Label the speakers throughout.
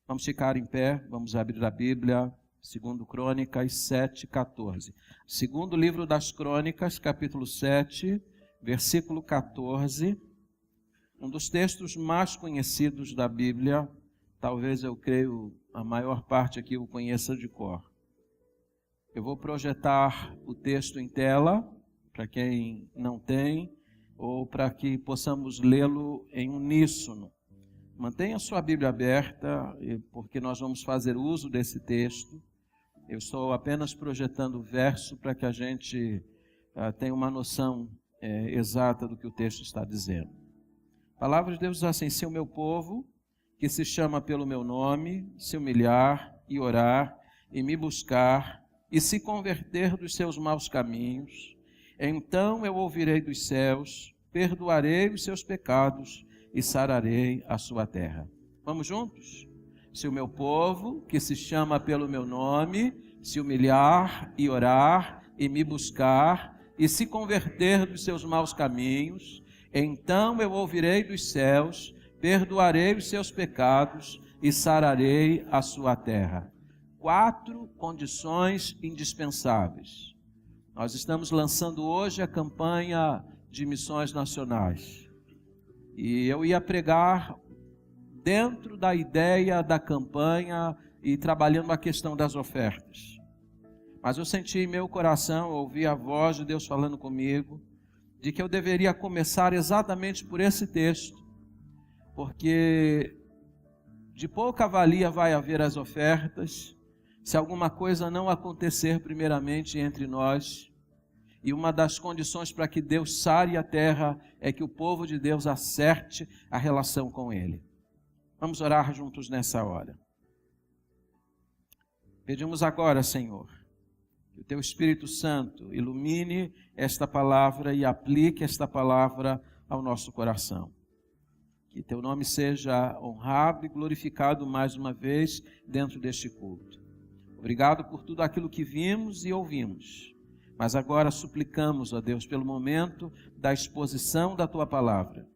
Speaker 1: Vamos ficar em pé, vamos abrir a Bíblia, 2 Crônicas 7:14. Segundo livro das Crônicas, capítulo 7, versículo 14, um dos textos mais conhecidos da Bíblia, talvez eu creio a maior parte aqui o conheça de cor. Eu vou projetar o texto em tela, para quem não tem, ou para que possamos lê-lo em uníssono. Mantenha sua Bíblia aberta, porque nós vamos fazer uso desse texto. Eu estou apenas projetando o verso para que a gente tenha uma noção exata do que o texto está dizendo. A palavra de Deus diz assim: se o meu povo, que se chama pelo meu nome, se humilhar e orar e me buscar e se converter dos seus maus caminhos, então eu ouvirei dos céus, perdoarei os seus pecados e sararei a sua terra. Vamos juntos? Se o meu povo, que se chama pelo meu nome, se humilhar e orar e me buscar e se converter dos seus maus caminhos, então eu ouvirei dos céus, perdoarei os seus pecados e sararei a sua terra. 4 condições indispensáveis. Nós estamos lançando hoje a campanha de missões nacionais. E eu ia pregar dentro da ideia da campanha e trabalhando a questão das ofertas. Mas eu senti em meu coração, ouvi a voz de Deus falando comigo, de que eu deveria começar exatamente por esse texto, porque de pouca valia vai haver as ofertas, se alguma coisa não acontecer primeiramente entre nós. E uma das condições para que Deus sare a terra é que o povo de Deus acerte a relação com Ele. Vamos orar juntos nessa hora. Pedimos agora, Senhor, que o Teu Espírito Santo ilumine esta palavra e aplique esta palavra ao nosso coração. Que Teu nome seja honrado e glorificado mais uma vez dentro deste culto. Obrigado por tudo aquilo que vimos e ouvimos. Mas agora suplicamos, ó Deus, pelo momento da exposição da Tua palavra,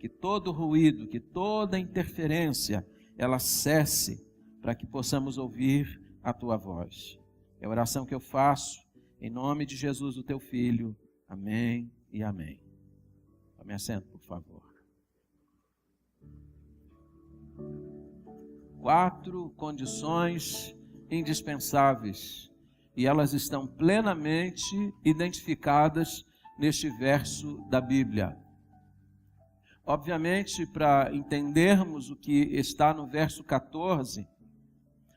Speaker 1: que todo ruído, que toda interferência, ela cesse para que possamos ouvir a Tua voz. É a oração que eu faço em nome de Jesus, o Teu Filho. Amém e amém. Tome assento, por favor. 4 condições indispensáveis. E elas estão plenamente identificadas neste verso da Bíblia. Obviamente, para entendermos o que está no verso 14,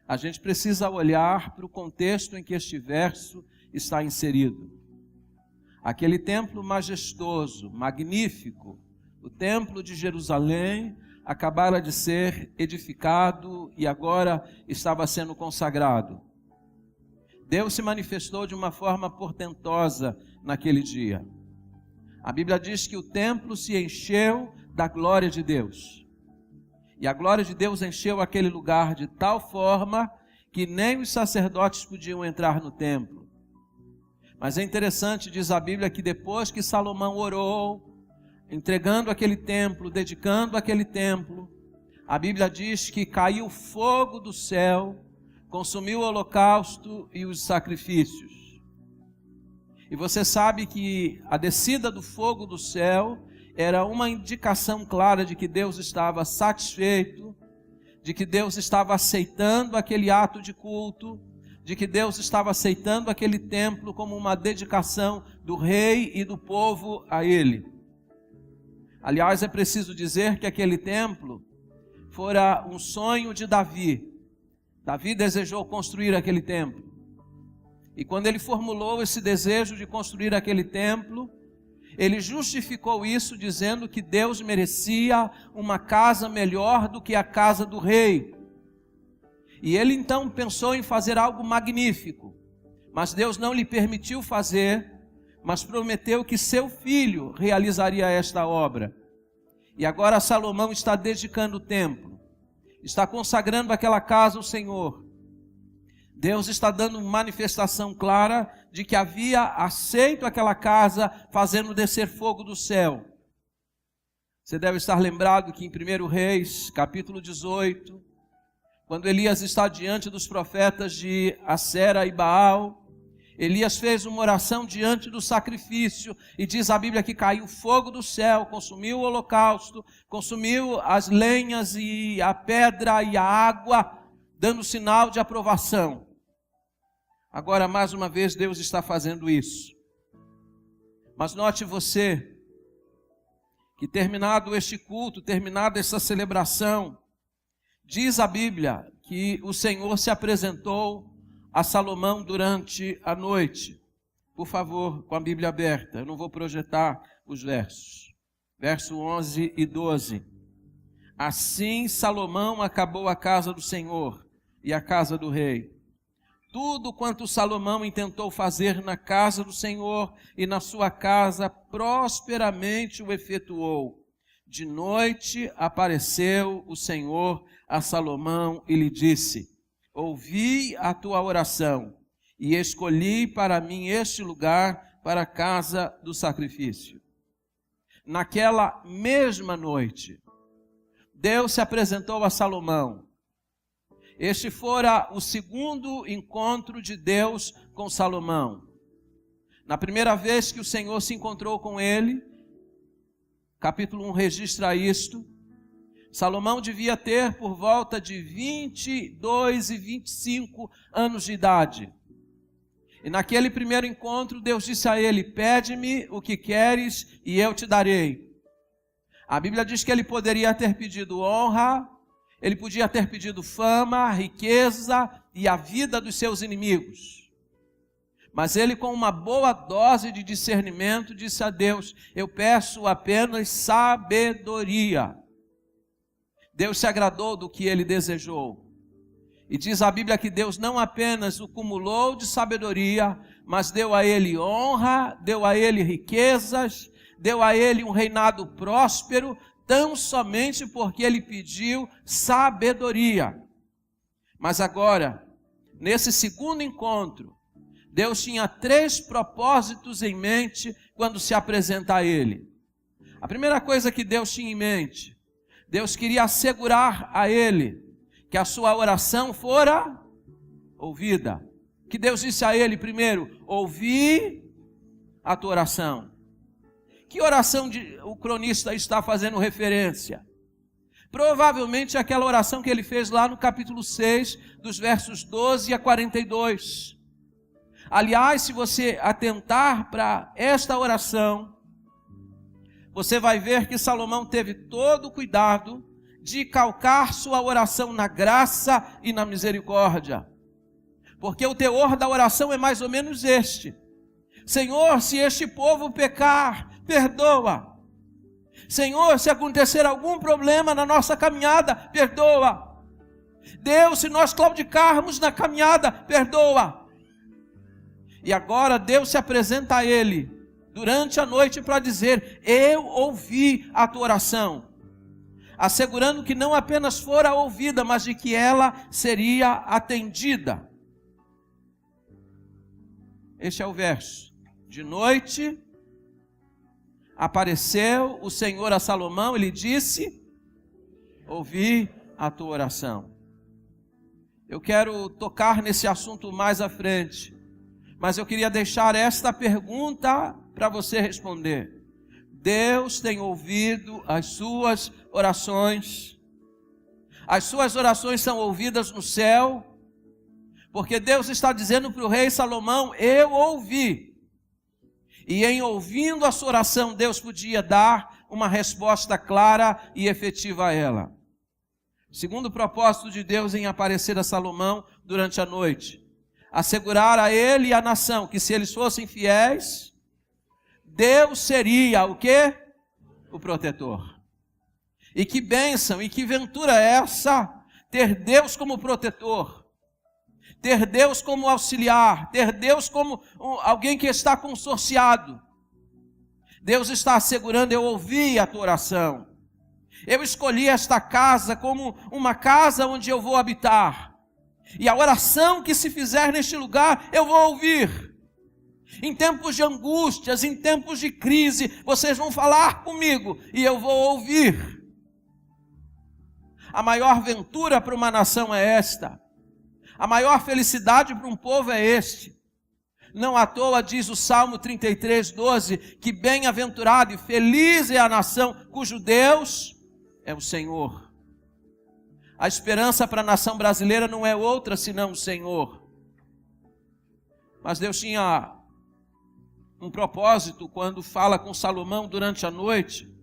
Speaker 1: a gente precisa olhar para o contexto em que este verso está inserido. Aquele templo majestoso, magnífico, o templo de Jerusalém, acabara de ser edificado e agora estava sendo consagrado. Deus se manifestou de uma forma portentosa naquele dia. A Bíblia diz que o templo se encheu da glória de Deus. E a glória de Deus encheu aquele lugar de tal forma que nem os sacerdotes podiam entrar no templo. Mas é interessante, diz a Bíblia, que depois que Salomão orou, entregando aquele templo, dedicando aquele templo, a Bíblia diz que caiu fogo do céu, consumiu o holocausto e os sacrifícios. E você sabe que a descida do fogo do céu era uma indicação clara de que Deus estava satisfeito, de que Deus estava aceitando aquele ato de culto, de que Deus estava aceitando aquele templo como uma dedicação do rei e do povo a Ele. Aliás, é preciso dizer que aquele templo fora um sonho de Davi. Davi desejou construir aquele templo. E quando ele formulou esse desejo de construir aquele templo, ele justificou isso dizendo que Deus merecia uma casa melhor do que a casa do rei. E ele então pensou em fazer algo magnífico. Mas Deus não lhe permitiu fazer, mas prometeu que seu filho realizaria esta obra. E agora Salomão está dedicando o templo. Está consagrando aquela casa ao Senhor. Deus está dando manifestação clara de que havia aceito aquela casa, fazendo descer fogo do céu. Você deve estar lembrado que em 1 Reis, capítulo 18, quando Elias está diante dos profetas de Acera e Baal, Elias fez uma oração diante do sacrifício, e diz a Bíblia que caiu fogo do céu, consumiu o holocausto, consumiu as lenhas e a pedra e a água, dando sinal de aprovação. Agora, mais uma vez, Deus está fazendo isso. Mas note você, que terminado este culto, terminada essa celebração, diz a Bíblia que o Senhor se apresentou a Salomão durante a noite. Por favor, com a Bíblia aberta, eu não vou projetar os versos. Verso 11 e 12. Assim Salomão acabou a casa do Senhor e a casa do rei. Tudo quanto Salomão intentou fazer na casa do Senhor e na sua casa, prosperamente o efetuou. De noite apareceu o Senhor a Salomão e lhe disse: ouvi a tua oração e escolhi para mim este lugar para a casa do sacrifício. Naquela mesma noite, Deus se apresentou a Salomão. Este fora o segundo encontro de Deus com Salomão. Na primeira vez que o Senhor se encontrou com ele, capítulo 1 registra isto, Salomão devia ter por volta de 22 e 25 anos de idade. E naquele primeiro encontro, Deus disse a ele: pede-me o que queres e eu te darei. A Bíblia diz que ele poderia ter pedido honra, ele podia ter pedido fama, riqueza e a vida dos seus inimigos. Mas ele, com uma boa dose de discernimento, disse a Deus: eu peço apenas sabedoria. Deus se agradou do que ele desejou. E diz a Bíblia que Deus não apenas o cumulou de sabedoria, mas deu a ele honra, deu a ele riquezas, deu a ele um reinado próspero, tão somente porque ele pediu sabedoria. Mas agora, nesse segundo encontro, Deus tinha 3 propósitos em mente quando se apresenta a ele. A primeira coisa que Deus tinha em mente, Deus queria assegurar a ele que a sua oração fora ouvida. Que Deus disse a ele primeiro: ouvi a tua oração. Que oração o cronista está fazendo referência? Provavelmente aquela oração que ele fez lá no capítulo 6, dos versos 12 a 42. Aliás, se você atentar para esta oração, você vai ver que Salomão teve todo o cuidado de calcar sua oração na graça e na misericórdia. Porque o teor da oração é mais ou menos este: Senhor, se este povo pecar, perdoa. Senhor, se acontecer algum problema na nossa caminhada, perdoa. Deus, se nós claudicarmos na caminhada, perdoa. E agora Deus se apresenta a ele durante a noite para dizer: eu ouvi a tua oração, assegurando que não apenas fora ouvida, mas de que ela seria atendida. Este é o verso. De noite apareceu o Senhor a Salomão e lhe disse: ouvi a tua oração. Eu quero tocar nesse assunto mais à frente, mas eu queria deixar esta pergunta para você responder. Deus tem ouvido as suas orações. As suas orações são ouvidas no céu, porque Deus está dizendo para o rei Salomão: eu ouvi. E em ouvindo a sua oração, Deus podia dar uma resposta clara e efetiva a ela. Segundo propósito de Deus em aparecer a Salomão durante a noite: assegurar a ele e à nação que, se eles fossem fiéis, Deus seria o quê? O protetor. E que bênção e que ventura é essa, ter Deus como protetor, ter Deus como auxiliar, ter Deus como alguém que está consorciado. Deus está assegurando: eu ouvi a tua oração, eu escolhi esta casa como uma casa onde eu vou habitar, e a oração que se fizer neste lugar, eu vou ouvir. Em tempos de angústias, em tempos de crise, vocês vão falar comigo e eu vou ouvir. a maior ventura para uma nação é esta. A maior felicidade para um povo é este. Não à toa diz o Salmo 33, 12, que bem-aventurado e feliz é a nação cujo Deus é o Senhor. A esperança para a nação brasileira não é outra senão o Senhor. Mas Deus tinha um propósito quando fala com Salomão durante a noite,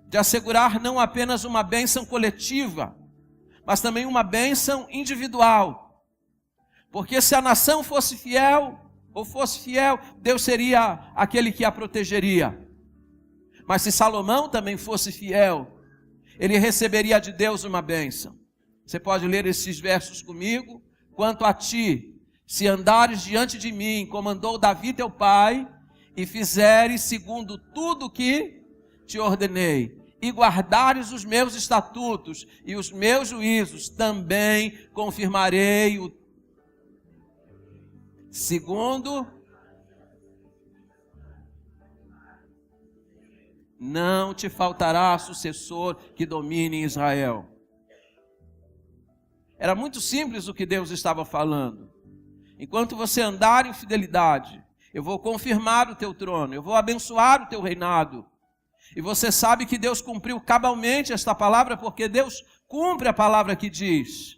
Speaker 1: de assegurar não apenas uma bênção coletiva, mas também uma bênção individual. Porque se a nação fosse fiel, Deus seria aquele que a protegeria. Mas se Salomão também fosse fiel, ele receberia de Deus uma bênção. Você pode ler esses versos comigo? Quanto a ti, se andares diante de mim, como andou Davi teu pai, e fizeres segundo tudo que te ordenei, e guardares os meus estatutos e os meus juízos, também confirmarei o segundo. Não te faltará sucessor que domine em Israel. Era muito simples o que Deus estava falando. Enquanto você andar em fidelidade, eu vou confirmar o teu trono, eu vou abençoar o teu reinado. E você sabe que Deus cumpriu cabalmente esta palavra, porque Deus cumpre a palavra que diz.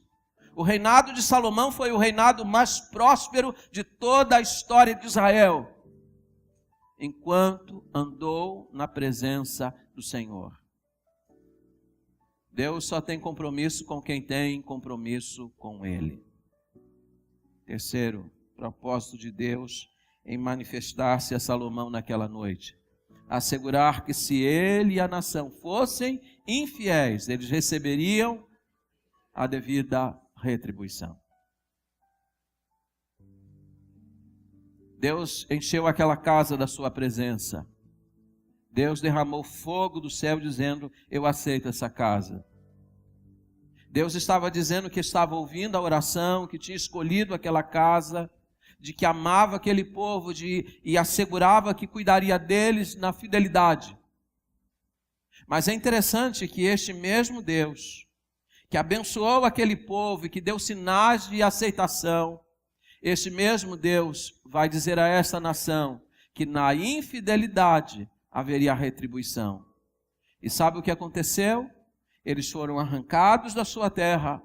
Speaker 1: O reinado de Salomão foi o reinado mais próspero de toda a história de Israel, enquanto andou na presença do Senhor. Deus só tem compromisso com quem tem compromisso com Ele. Terceiro propósito de Deus em manifestar-se a Salomão naquela noite: assegurar que se ele e a nação fossem infiéis, eles receberiam a devida retribuição. Deus encheu aquela casa da sua presença. Deus derramou fogo do céu dizendo: eu aceito essa casa. Deus estava dizendo que estava ouvindo a oração, que tinha escolhido aquela casa, de que amava aquele povo e assegurava que cuidaria deles na fidelidade. Mas é interessante que este mesmo Deus, que abençoou aquele povo e que deu sinais de aceitação, este mesmo Deus vai dizer a esta nação que na infidelidade haveria retribuição. E sabe o que aconteceu? Eles foram arrancados da sua terra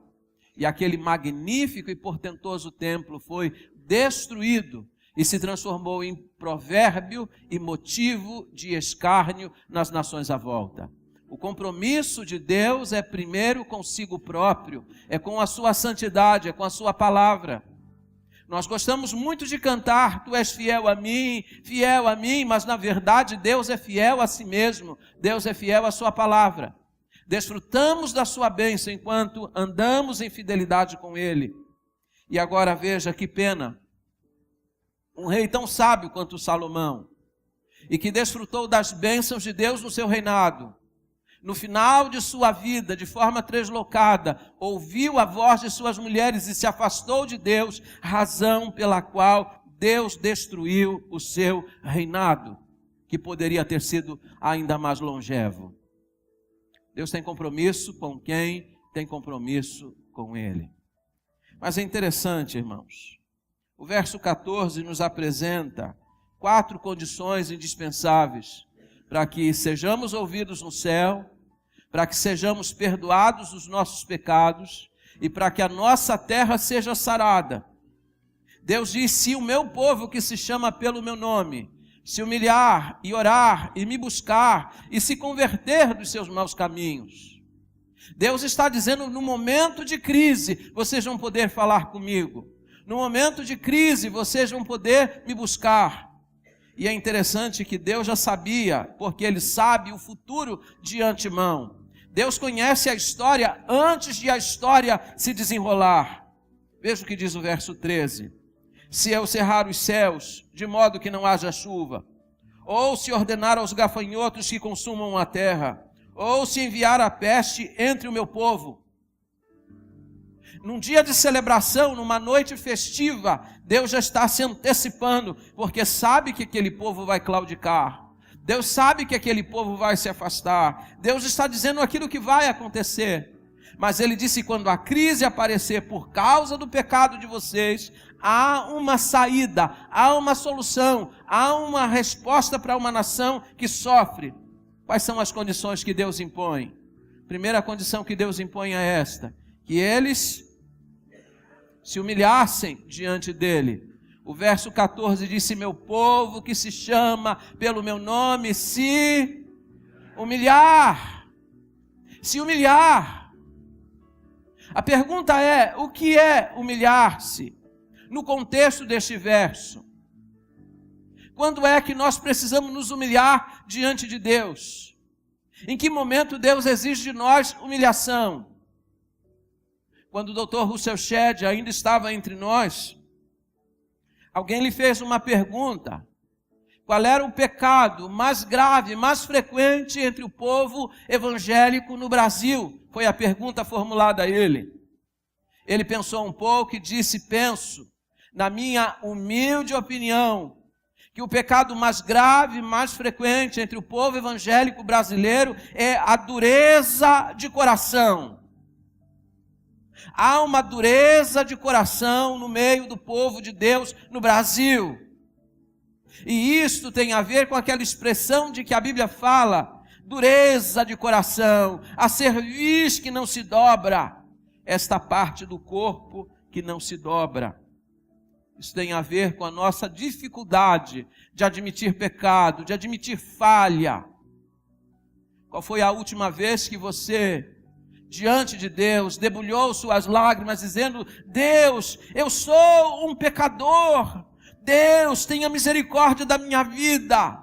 Speaker 1: e aquele magnífico e portentoso templo foi destruído e se transformou em provérbio e motivo de escárnio nas nações à volta. O compromisso de Deus é primeiro consigo próprio, é com a sua santidade, é com a sua palavra. Nós gostamos muito de cantar: tu és fiel a mim, mas na verdade Deus é fiel a si mesmo, Deus é fiel à sua palavra. Desfrutamos da sua bênção enquanto andamos em fidelidade com Ele. E agora veja que pena, um rei tão sábio quanto Salomão, e que desfrutou das bênçãos de Deus no seu reinado, no final de sua vida, de forma deslocada, ouviu a voz de suas mulheres e se afastou de Deus, razão pela qual Deus destruiu o seu reinado, que poderia ter sido ainda mais longevo. Deus tem compromisso com quem tem compromisso com Ele. Mas é interessante, irmãos, o verso 14 nos apresenta 4 condições indispensáveis para que sejamos ouvidos no céu, para que sejamos perdoados os nossos pecados e para que a nossa terra seja sarada. Deus diz: se o meu povo que se chama pelo meu nome se humilhar e orar e me buscar e se converter dos seus maus caminhos. Deus está dizendo: no momento de crise vocês vão poder falar comigo, no momento de crise vocês vão poder me buscar. E é interessante que Deus já sabia, porque Ele sabe o futuro de antemão. Deus conhece a história antes de a história se desenrolar. Veja o que diz o verso 13: se eu cerrar os céus, de modo que não haja chuva, ou se ordenar aos gafanhotos que consumam a terra, ou se enviar a peste entre o meu povo. Num dia de celebração, numa noite festiva, Deus já está se antecipando, porque sabe que aquele povo vai claudicar. Deus sabe que aquele povo vai se afastar. Deus está dizendo aquilo que vai acontecer. Mas ele disse: quando a crise aparecer por causa do pecado de vocês, há uma saída, há uma solução, há uma resposta para uma nação que sofre. Quais são as condições que Deus impõe? Primeira condição que Deus impõe é esta: que eles se humilhassem diante dele. O verso 14 diz: se meu povo que se chama pelo meu nome se humilhar. Se humilhar. A pergunta é: o que é humilhar-se? No contexto deste verso, quando é que nós precisamos nos humilhar diante de Deus? Em que momento Deus exige de nós humilhação? Quando o Dr. Russell Shedd ainda estava entre nós, alguém lhe fez uma pergunta: qual era o pecado mais grave, mais frequente entre o povo evangélico no Brasil? Foi a pergunta formulada a ele. Ele pensou um pouco e disse: penso, na minha humilde opinião, que o pecado mais grave, mais frequente entre o povo evangélico brasileiro é a dureza de coração. Há uma dureza de coração no meio do povo de Deus no Brasil. E isto tem a ver com aquela expressão de que a Bíblia fala: dureza de coração, a cerviz que não se dobra, esta parte do corpo que não se dobra. Isso tem a ver com a nossa dificuldade de admitir pecado, de admitir falha. Qual foi a última vez que você, diante de Deus, debulhou suas lágrimas dizendo: Deus, eu sou um pecador, Deus, tenha misericórdia da minha vida?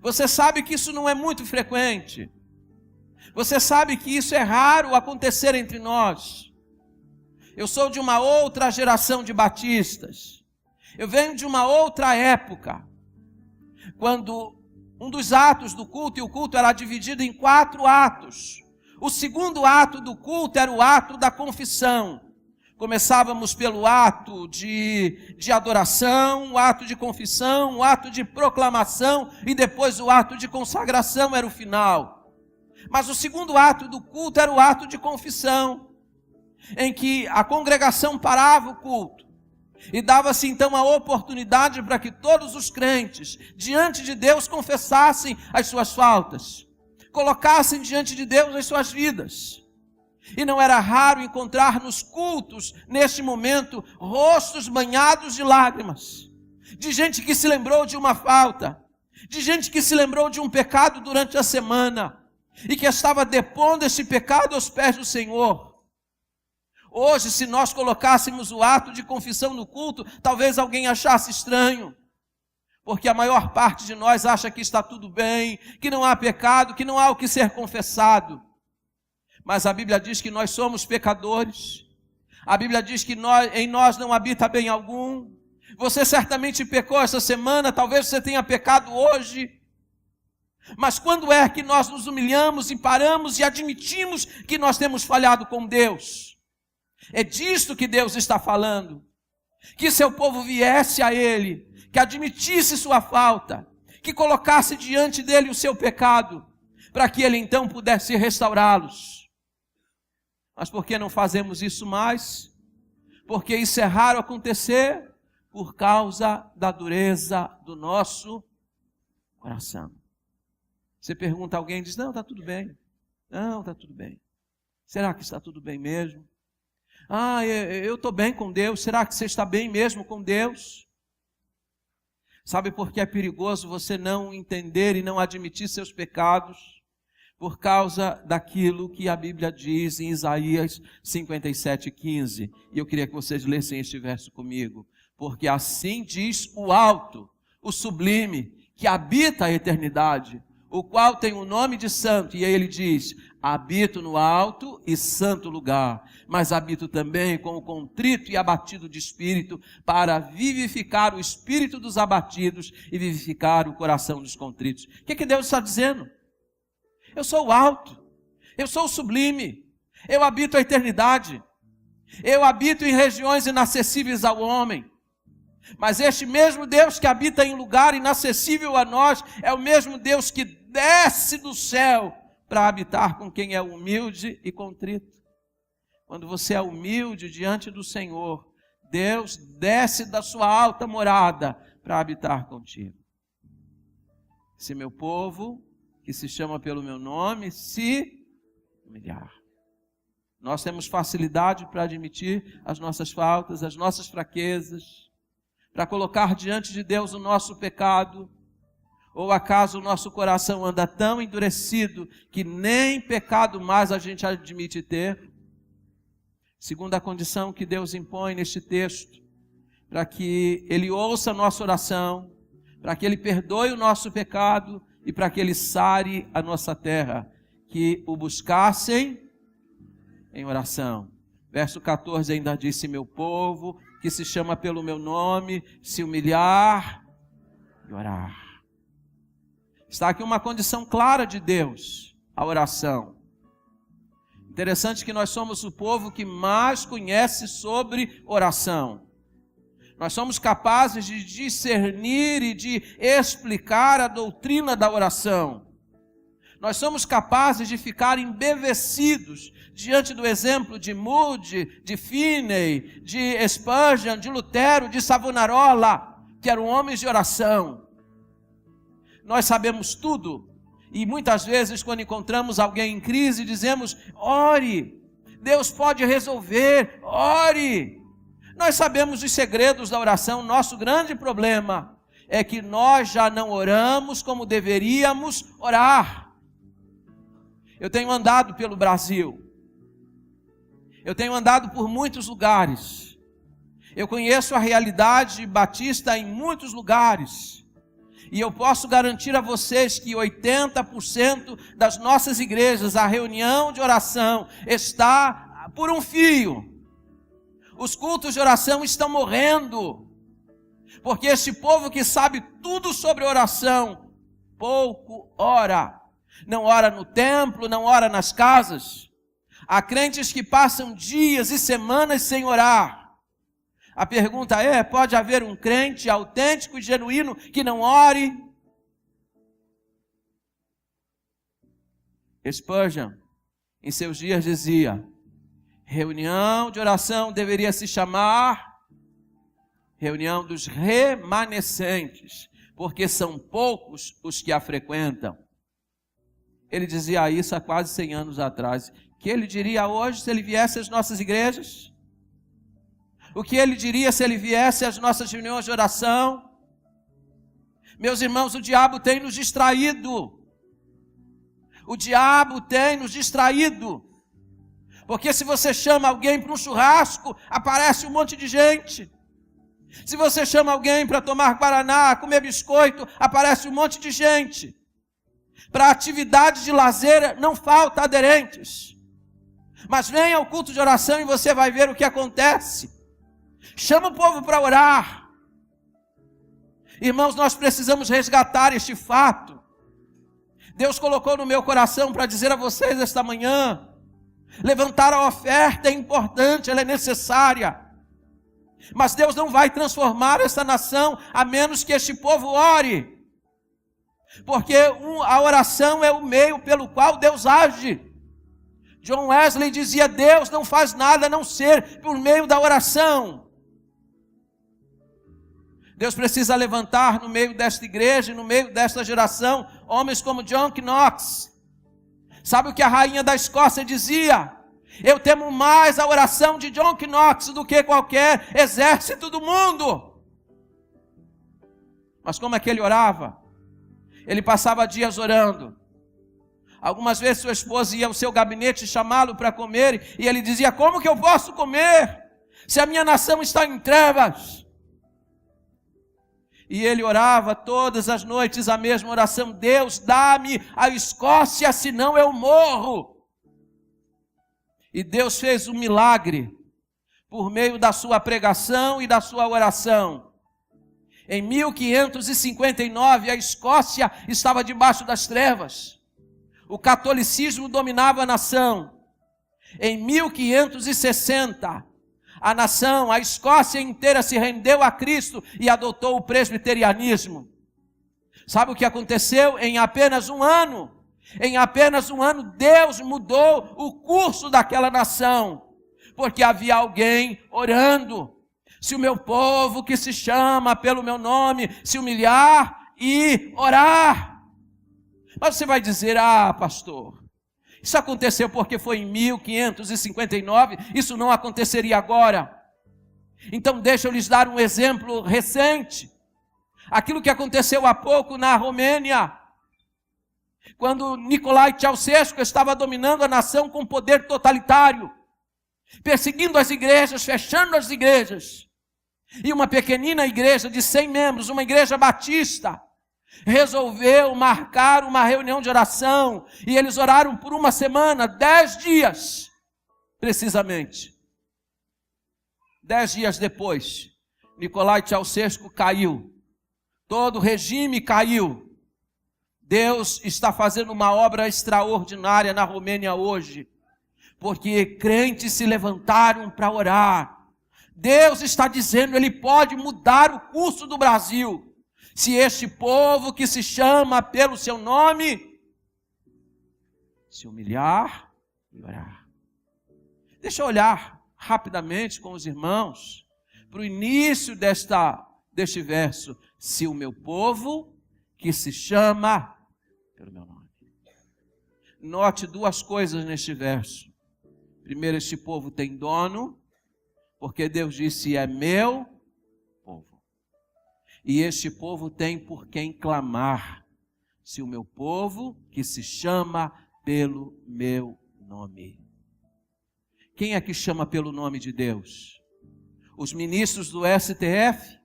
Speaker 1: Você sabe que isso não é muito frequente. Você sabe que isso é raro acontecer entre nós. Eu sou de uma outra geração de batistas. Eu venho de uma outra época, quando um dos atos do culto, e o culto era dividido em 4 atos. O segundo ato do culto era o ato da confissão. Começávamos pelo ato de adoração, o ato de confissão, o ato de proclamação, e depois o ato de consagração era o final. Mas o segundo ato do culto era o ato de confissão, em que a congregação parava o culto e dava-se então a oportunidade para que todos os crentes diante de Deus confessassem as suas faltas, colocassem diante de Deus as suas vidas. E não era raro encontrar nos cultos, neste momento, rostos banhados de lágrimas, de gente que se lembrou de uma falta, de gente que se lembrou de um pecado durante a semana e que estava depondo esse pecado aos pés do Senhor. Hoje, se nós colocássemos o ato de confissão no culto, talvez alguém achasse estranho, porque a maior parte de nós acha que está tudo bem, que não há pecado, que não há o que ser confessado. Mas a Bíblia diz que nós somos pecadores. A Bíblia diz que em nós não habita bem algum. Você certamente pecou essa semana, talvez você tenha pecado hoje. Mas quando é que nós nos humilhamos e paramos e admitimos que nós temos falhado com Deus? É disto que Deus está falando. Que seu povo viesse a Ele, que admitisse sua falta, que colocasse diante dele o seu pecado, para que Ele então pudesse restaurá-los. Mas por que não fazemos isso mais? Porque isso é raro acontecer por causa da dureza do nosso coração. Você pergunta a alguém e diz: não, está tudo bem. Não, está tudo bem. Será que está tudo bem mesmo? Ah, eu estou bem com Deus. Será que você está bem mesmo com Deus? Sabe por que é perigoso você não entender e não admitir seus pecados? Por causa daquilo que a Bíblia diz em Isaías 57:15. E eu queria que vocês lessem este verso comigo. Porque assim diz o alto, o sublime, que habita a eternidade, o qual tem o nome de santo. E aí ele diz: habito no alto e santo lugar, mas habito também com o contrito e abatido de espírito, para vivificar o espírito dos abatidos e vivificar o coração dos contritos. O que Deus está dizendo? Eu sou o alto, eu sou o sublime, eu habito a eternidade, eu habito em regiões inacessíveis ao homem. Mas este mesmo Deus que habita em lugar inacessível a nós, é o mesmo Deus que desce do céu para habitar com quem é humilde e contrito. Quando você é humilde diante do Senhor, Deus desce da sua alta morada para habitar contigo. Se meu povo, que se chama pelo meu nome, se humilhar. Nós temos facilidade para admitir as nossas faltas, as nossas fraquezas, para colocar diante de Deus o nosso pecado. Ou acaso o nosso coração anda tão endurecido que nem pecado mais a gente admite ter? Segunda condição que Deus impõe neste texto, para que Ele ouça a nossa oração, para que Ele perdoe o nosso pecado e para que Ele sare a nossa terra, que o buscassem em oração. Verso 14 ainda diz: se meu povo, que se chama pelo meu nome, se humilhar e orar. Está aqui uma condição clara de Deus, a oração. Interessante que nós somos o povo que mais conhece sobre oração. Nós somos capazes de discernir e de explicar a doutrina da oração. Nós somos capazes de ficar embevecidos diante do exemplo de Moody, de Finney, de Spurgeon, de Lutero, de Savonarola, que eram homens de oração. Nós sabemos tudo. E muitas vezes, quando encontramos alguém em crise, dizemos: ore, Deus pode resolver, ore. Nós sabemos os segredos da oração. Nosso grande problema é que nós já não oramos como deveríamos orar. Eu tenho andado pelo Brasil, eu tenho andado por muitos lugares, eu conheço a realidade batista em muitos lugares. E eu posso garantir a vocês que 80% das nossas igrejas, a reunião de oração está por um fio. Os cultos de oração estão morrendo, porque este povo que sabe tudo sobre oração, pouco ora. Não ora no templo, não ora nas casas. Há crentes que passam dias e semanas sem orar. A pergunta é: pode haver um crente autêntico e genuíno que não ore? Spurgeon, em seus dias, dizia: reunião de oração deveria se chamar reunião dos remanescentes, porque são poucos os que a frequentam. Ele dizia isso há quase 100 anos atrás. O que ele diria hoje se ele viesse às nossas igrejas? O que ele diria se ele viesse às nossas reuniões de oração? Meus irmãos, o diabo tem nos distraído. O diabo tem nos distraído. Porque se você chama alguém para um churrasco, aparece um monte de gente. Se você chama alguém para tomar guaraná, comer biscoito, aparece um monte de gente. Para atividade de lazer não falta aderentes. Mas venha ao culto de oração e você vai ver o que acontece. Chama o povo para orar. Irmãos, nós precisamos resgatar este fato. Deus colocou no meu coração para dizer a vocês esta manhã: levantar a oferta é importante, ela é necessária. Mas Deus não vai transformar esta nação a menos que este povo ore. Porque a oração é o meio pelo qual Deus age. John Wesley dizia: Deus não faz nada a não ser por meio da oração. Deus precisa levantar no meio desta igreja, no meio desta geração, homens como John Knox. Sabe o que a rainha da Escócia dizia? Eu temo mais a oração de John Knox do que qualquer exército do mundo. Mas como é que ele orava? Ele passava dias orando. Algumas vezes sua esposa ia ao seu gabinete chamá-lo para comer, e ele dizia: como que eu posso comer se a minha nação está em trevas? E ele orava todas as noites a mesma oração: Deus, dá-me a Escócia, senão eu morro. E Deus fez um milagre por meio da sua pregação e da sua oração. Em 1559, a Escócia estava debaixo das trevas. O catolicismo dominava a nação. Em 1560, a nação, a Escócia inteira se rendeu a Cristo e adotou o presbiterianismo. Sabe o que aconteceu? Em apenas um ano, Em apenas um ano, Deus mudou o curso daquela nação, porque havia alguém orando. Se o meu povo, que se chama pelo meu nome, se humilhar e orar. Mas você vai dizer, pastor, isso aconteceu porque foi em 1559, isso não aconteceria agora. Então deixa eu lhes dar um exemplo recente. Aquilo que aconteceu há pouco na Romênia, quando Nicolae Ceausescu estava dominando a nação com poder totalitário, perseguindo as igrejas, fechando as igrejas. E uma pequenina igreja de 100 membros, uma igreja batista, resolveu marcar uma reunião de oração. E eles oraram por uma semana, 10 dias, precisamente. 10 dias depois, Nicolae Ceausescu caiu. Todo o regime caiu. Deus está fazendo uma obra extraordinária na Romênia hoje, porque crentes se levantaram para orar. Deus está dizendo, Ele pode mudar o curso do Brasil, se este povo que se chama pelo seu nome, se humilhar e orar. Deixa eu olhar rapidamente com os irmãos, para o início deste verso. Se o meu povo que se chama pelo meu nome. Note duas coisas neste verso. Primeiro, este povo tem dono, porque Deus disse, é meu povo. E este povo tem por quem clamar. Se o meu povo que se chama pelo meu nome. Quem é que chama pelo nome de Deus? Os ministros do STF?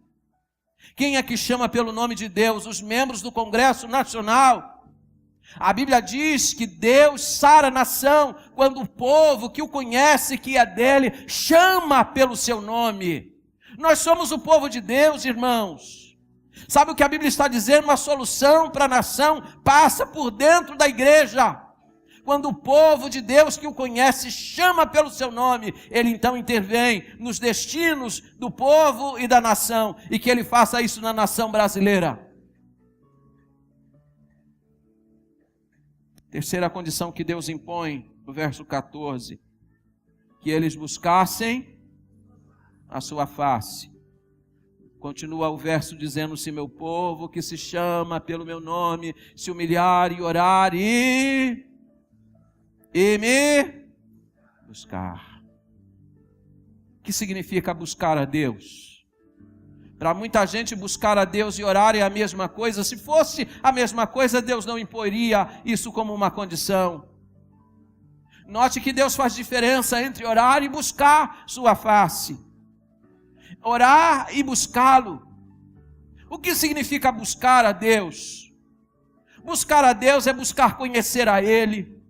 Speaker 1: Quem é que chama pelo nome de Deus? Os membros do Congresso Nacional? A Bíblia diz que Deus sara a nação quando o povo que o conhece, que é dele, chama pelo seu nome. Nós somos o povo de Deus, irmãos. Sabe o que a Bíblia está dizendo? A solução para a nação passa por dentro da igreja. Quando o povo de Deus que o conhece chama pelo seu nome, ele então intervém nos destinos do povo e da nação, e que ele faça isso na nação brasileira. Terceira condição que Deus impõe, no verso 14, que eles buscassem a sua face. Continua o verso dizendo, se meu povo que se chama pelo meu nome, se humilhar e orar e me buscar. O que significa buscar a Deus? Para muita gente, buscar a Deus e orar é a mesma coisa. Se fosse a mesma coisa, Deus não imporia isso como uma condição. Note que Deus faz diferença entre orar e buscar sua face. Orar e buscá-lo. O que significa buscar a Deus? Buscar a Deus é buscar conhecer a Ele.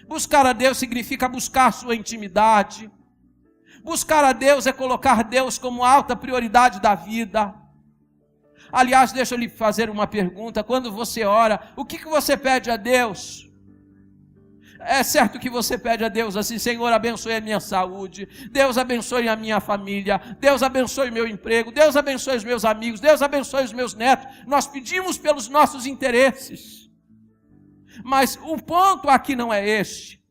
Speaker 1: Buscar a Deus significa buscar sua intimidade. Buscar a Deus é colocar Deus como alta prioridade da vida. Aliás, deixa eu lhe fazer uma pergunta. Quando você ora, o que você pede a Deus? É certo que você pede a Deus assim, Senhor, abençoe a minha saúde, Deus abençoe a minha família, Deus abençoe o meu emprego, Deus abençoe os meus amigos, Deus abençoe os meus netos. Nós pedimos pelos nossos interesses. Mas o ponto aqui não é este.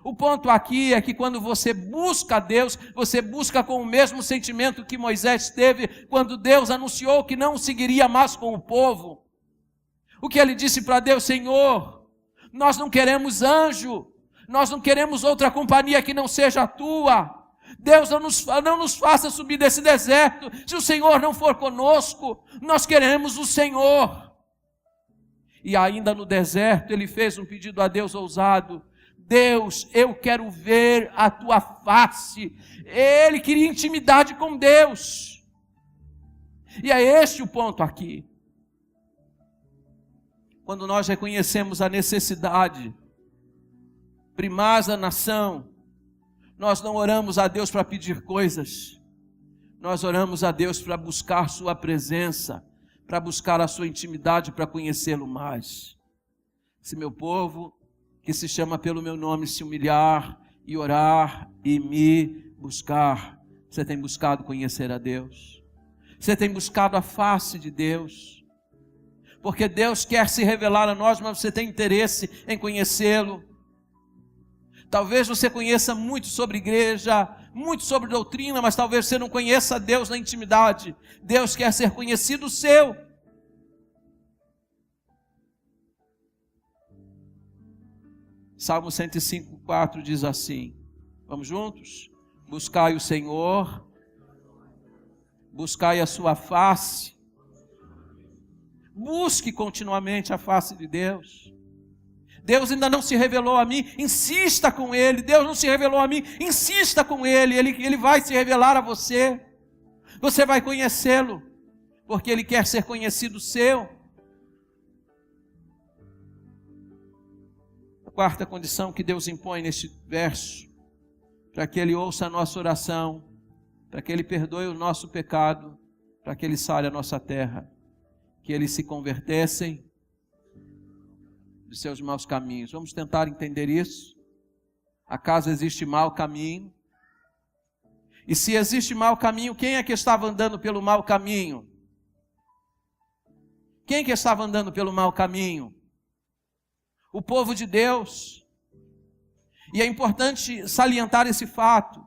Speaker 1: O ponto aqui é que quando você busca a Deus, você busca com o mesmo sentimento que Moisés teve quando Deus anunciou que não seguiria mais com o povo. O que ele disse para Deus? Senhor, nós não queremos anjo, nós não queremos outra companhia que não seja a tua. Deus, não nos faça subir desse deserto, se o Senhor não for conosco, nós queremos o Senhor. E ainda no deserto ele fez um pedido a Deus ousado. Deus, eu quero ver a tua face. Ele queria intimidade com Deus. E é este o ponto aqui. Quando nós reconhecemos a necessidade primaz da nação, nós não oramos a Deus para pedir coisas. Nós oramos a Deus para buscar sua presença, para buscar a sua intimidade, para conhecê-lo mais. Se meu povo que se chama pelo meu nome, se humilhar e orar e me buscar. Você tem buscado conhecer a Deus? Você tem buscado a face de Deus? porque Deus quer se revelar a nós, mas você tem interesse em conhecê-lo. Talvez você conheça muito sobre igreja, muito sobre doutrina, mas talvez você não conheça Deus na intimidade. Deus quer ser conhecido seu. Salmo 105:4 diz assim, vamos juntos? Buscai o Senhor, buscai a sua face, busque continuamente a face de Deus. Deus ainda não se revelou a mim, insista com Ele. Deus não se revelou a mim, insista com Ele. Ele vai se revelar a você. Você vai conhecê-lo, porque Ele quer ser conhecido seu. A quarta condição que Deus impõe neste verso, para que Ele ouça a nossa oração, para que Ele perdoe o nosso pecado, para que Ele sare a nossa terra, que eles se convertessem de seus maus caminhos. Vamos tentar entender isso. Acaso existe mau caminho? E se existe mau caminho, quem é que estava andando pelo mau caminho? Quem que estava andando pelo mau caminho? O povo de Deus. E é importante salientar esse fato.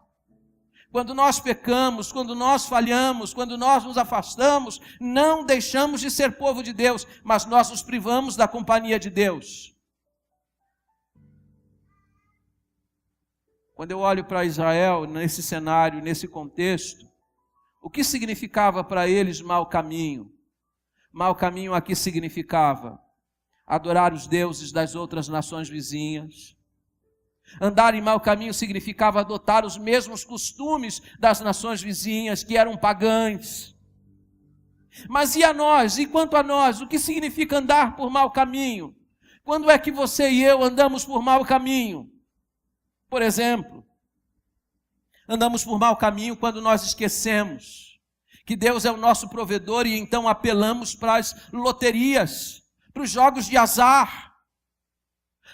Speaker 1: Quando nós pecamos, quando nós falhamos, quando nós nos afastamos, não deixamos de ser povo de Deus, mas nós nos privamos da companhia de Deus. Quando eu olho para Israel, nesse cenário, nesse contexto, o que significava para eles mau caminho? Mau caminho aqui significava adorar os deuses das outras nações vizinhas. Andar em mau caminho significava adotar os mesmos costumes das nações vizinhas, que eram pagãs. Mas e a nós? E quanto a nós? O que significa andar por mau caminho? Quando é que você e eu andamos por mau caminho? Por exemplo, andamos por mau caminho quando nós esquecemos que Deus é o nosso provedor e então apelamos para as loterias, para os jogos de azar.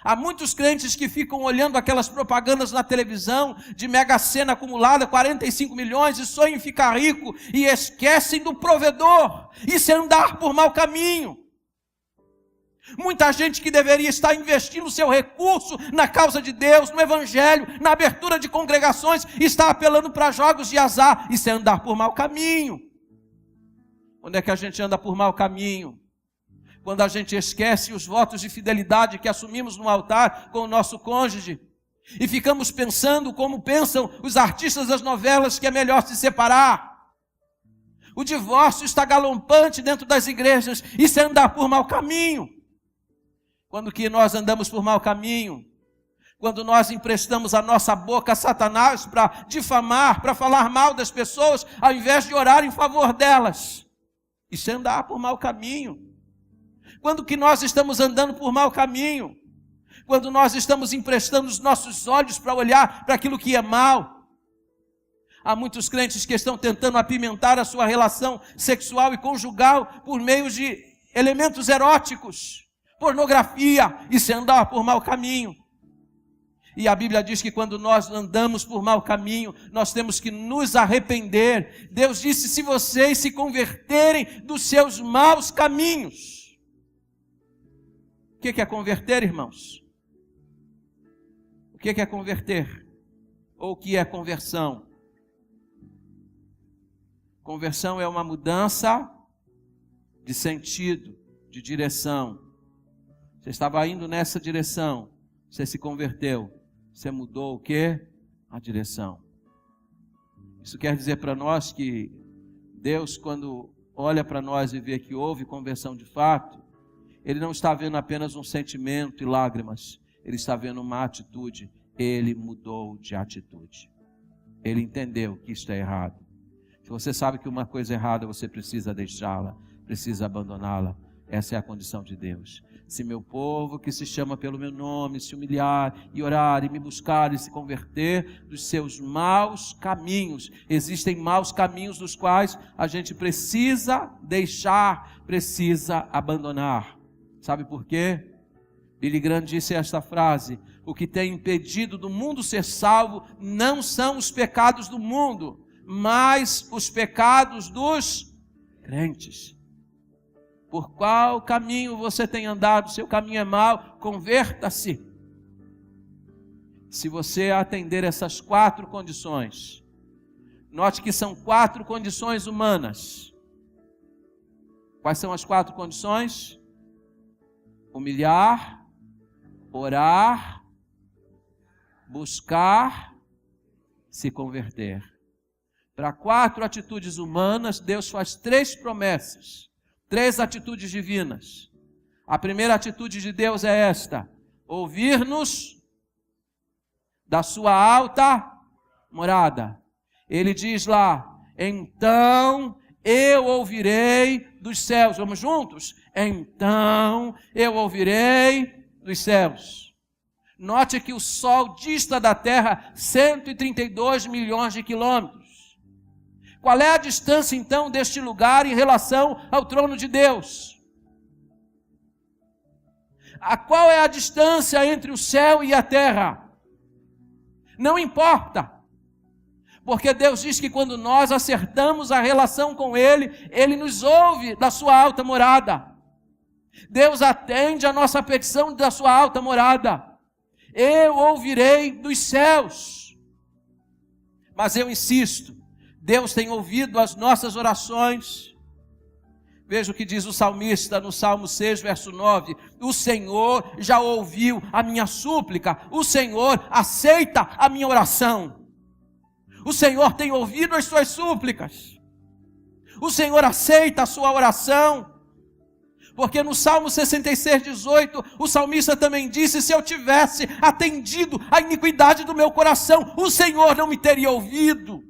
Speaker 1: Há muitos crentes que ficam olhando aquelas propagandas na televisão de Mega Sena acumulada, 45 milhões, e sonham em ficar rico, e esquecem do provedor. Isso é andar por mau caminho. Muita gente que deveria estar investindo seu recurso na causa de Deus, no Evangelho, na abertura de congregações, está apelando para jogos de azar. Isso é andar por mau caminho. Onde é que a gente anda por mau caminho? Quando a gente esquece os votos de fidelidade que assumimos no altar com o nosso cônjuge, e ficamos pensando como pensam os artistas das novelas, que é melhor se separar. O divórcio está galompante dentro das igrejas. Isso é andar por mau caminho. Quando que nós andamos por mau caminho? Quando nós emprestamos a nossa boca a Satanás para difamar, para falar mal das pessoas, ao invés de orar em favor delas. Isso é andar por mau caminho. Quando que nós estamos andando por mau caminho? Quando nós estamos emprestando os nossos olhos para olhar para aquilo que é mal. Há muitos crentes que estão tentando apimentar a sua relação sexual e conjugal por meio de elementos eróticos, pornografia. Isso é andar por mau caminho. E a Bíblia diz que quando nós andamos por mau caminho, nós temos que nos arrepender. Deus disse: se vocês se converterem dos seus maus caminhos. O que é converter, irmãos? O que é converter? Ou o que é conversão? Conversão é uma mudança de sentido, de direção. Você estava indo nessa direção, você se converteu, você mudou o quê? A direção. Isso quer dizer para nós que Deus, quando olha para nós e vê que houve conversão de fato, Ele não está vendo apenas um sentimento e lágrimas, Ele está vendo uma atitude. Ele mudou de atitude. Ele entendeu que isto é errado. Se você sabe que uma coisa é errada, você precisa deixá-la, precisa abandoná-la. Essa é a condição de Deus. Se meu povo que se chama pelo meu nome se humilhar e orar e me buscar e se converter dos seus maus caminhos. Existem maus caminhos dos quais a gente precisa deixar, precisa abandonar. Sabe por quê? Billy Graham disse esta frase: o que tem impedido do mundo ser salvo não são os pecados do mundo, mas os pecados dos crentes. Por qual caminho você tem andado? Seu caminho é mau, converta-se. Se você atender essas 4 condições, note que são 4 condições humanas. Quais são as 4 condições? Humilhar, orar, buscar, se converter. Para 4 atitudes humanas, Deus faz 3 promessas, 3 atitudes divinas. A primeira atitude de Deus é esta: ouvir-nos da sua alta morada. Ele diz lá: então eu ouvirei dos céus. Vamos juntos? Então eu ouvirei dos céus. Note que o sol dista da terra 132 milhões de quilômetros. Qual é a distância então deste lugar em relação ao trono de Deus? Qual é a distância entre o céu e a terra? Não importa. Porque Deus diz que quando nós acertamos a relação com Ele, Ele nos ouve da sua alta morada. Deus atende a nossa petição da sua alta morada. Eu ouvirei dos céus. Mas eu insisto, Deus tem ouvido as nossas orações. Veja o que diz o salmista no Salmo 6, verso 9. O Senhor já ouviu a minha súplica. O Senhor aceita a minha oração. O Senhor tem ouvido as suas súplicas. O Senhor aceita a sua oração. Porque no Salmo 66, 18, o salmista também disse: se eu tivesse atendido a iniquidade do meu coração, o Senhor não me teria ouvido.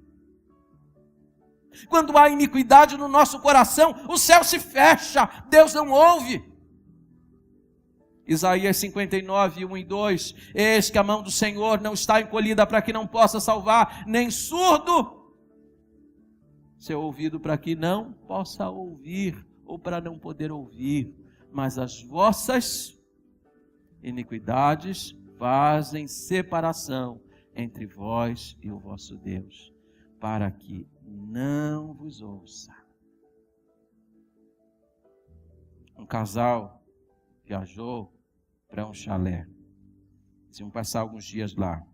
Speaker 1: Quando há iniquidade no nosso coração, o céu se fecha, Deus não ouve. Isaías 59, 1 e 2, eis que a mão do Senhor não está encolhida para que não possa salvar, nem surdo seu ouvido para que não possa ouvir, ou para não poder ouvir, mas as vossas iniquidades fazem separação entre vós e o vosso Deus, para que não vos ouça. Um casal viajou para um chalé. Eles iam passar alguns dias lá.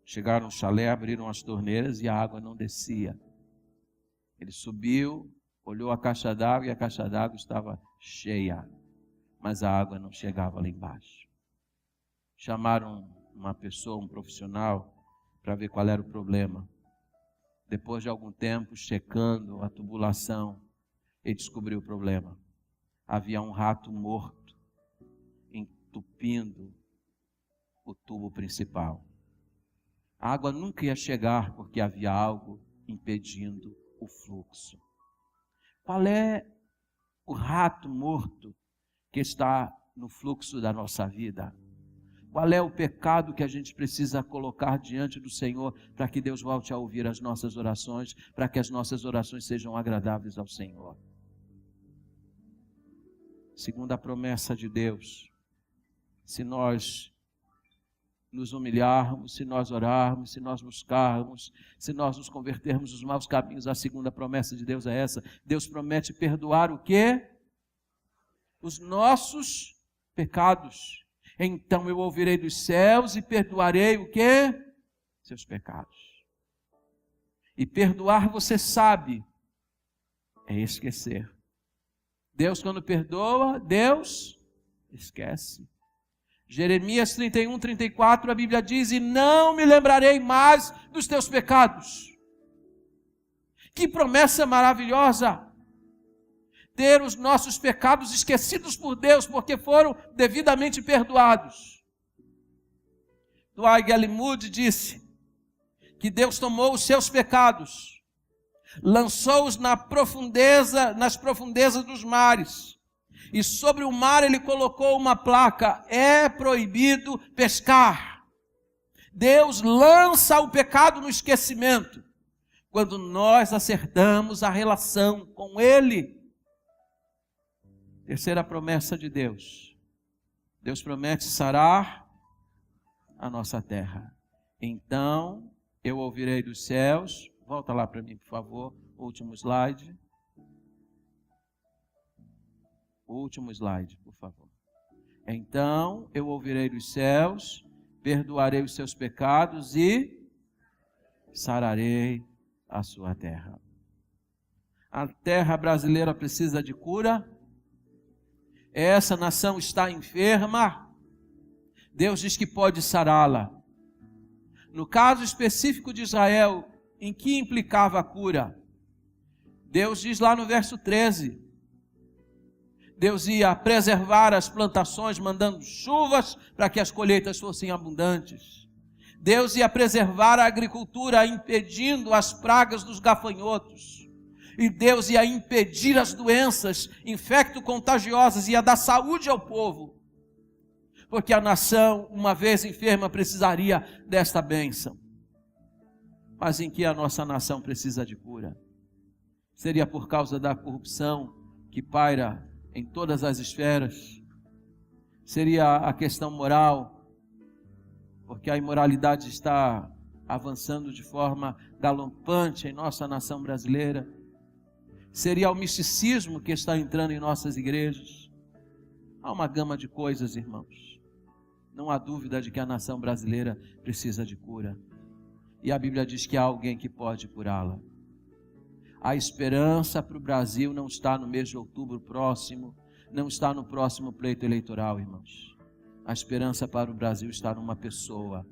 Speaker 1: Chegaram no chalé, abriram as torneiras e a água não descia. Ele subiu, olhou a caixa d'água e a caixa d'água estava cheia, mas a água não chegava lá embaixo. Chamaram uma pessoa, um profissional, para ver qual era o problema. Depois de algum tempo, checando a tubulação, ele descobriu o problema. Havia um rato morto entupindo o tubo principal. A água nunca ia chegar porque havia algo impedindo o fluxo. Qual é o rato morto que está no fluxo da nossa vida? Qual é o pecado que a gente precisa colocar diante do Senhor para que Deus volte a ouvir as nossas orações, para que as nossas orações sejam agradáveis ao Senhor? Segundo a promessa de Deus, se nós nos humilharmos, se nós orarmos, se nós buscarmos, se nós nos convertermos dos maus caminhos, a segunda promessa de Deus é essa. Deus promete perdoar o quê? Os nossos pecados. Então eu ouvirei dos céus e perdoarei o quê? Seus pecados. E perdoar, você sabe, é esquecer. Deus, quando perdoa, Deus esquece. Jeremias 31, 34, a Bíblia diz: e não me lembrarei mais dos teus pecados. Que promessa maravilhosa! Ter os nossos pecados esquecidos por Deus, porque foram devidamente perdoados. Dwight Moody disse que Deus tomou os seus pecados, lançou-os nas profundezas dos mares, e sobre o mar ele colocou uma placa: é proibido pescar. Deus lança o pecado no esquecimento, quando nós acertamos a relação com Ele. Terceira promessa de Deus. Deus promete sarar a nossa terra. Então eu ouvirei dos céus. Volta lá para mim, por favor, último slide. O último slide, por favor. Então eu ouvirei dos céus, perdoarei os seus pecados e sararei a sua terra. A terra brasileira precisa de cura. Essa nação está enferma. Deus diz que pode sará-la. No caso específico de Israel, em que implicava a cura? Deus diz lá no verso 13, Deus ia preservar as plantações, mandando chuvas para que as colheitas fossem abundantes. Deus ia preservar a agricultura, impedindo as pragas dos gafanhotos. E Deus ia impedir as doenças infecto-contagiosas, ia dar saúde ao povo. Porque a nação, uma vez enferma, precisaria desta bênção. Mas em que a nossa nação precisa de cura? Seria por causa da corrupção que paira em todas as esferas? Seria a questão moral, porque a imoralidade está avançando de forma galopante em nossa nação brasileira? Seria o misticismo que está entrando em nossas igrejas? Há uma gama de coisas, irmãos. Não há dúvida de que a nação brasileira precisa de cura. E a Bíblia diz que há alguém que pode curá-la. A esperança para o Brasil não está no mês de outubro próximo, não está no próximo pleito eleitoral, irmãos. A esperança para o Brasil está numa pessoa,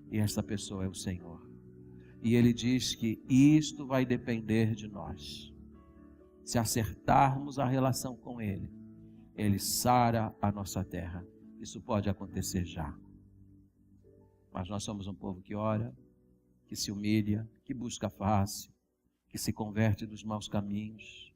Speaker 1: e essa pessoa é o Senhor. E Ele diz que isto vai depender de nós. Se acertarmos a relação com Ele, Ele sara a nossa terra. Isso pode acontecer já. Mas nós somos um povo que ora, que se humilha, que busca a face, que se converte dos maus caminhos.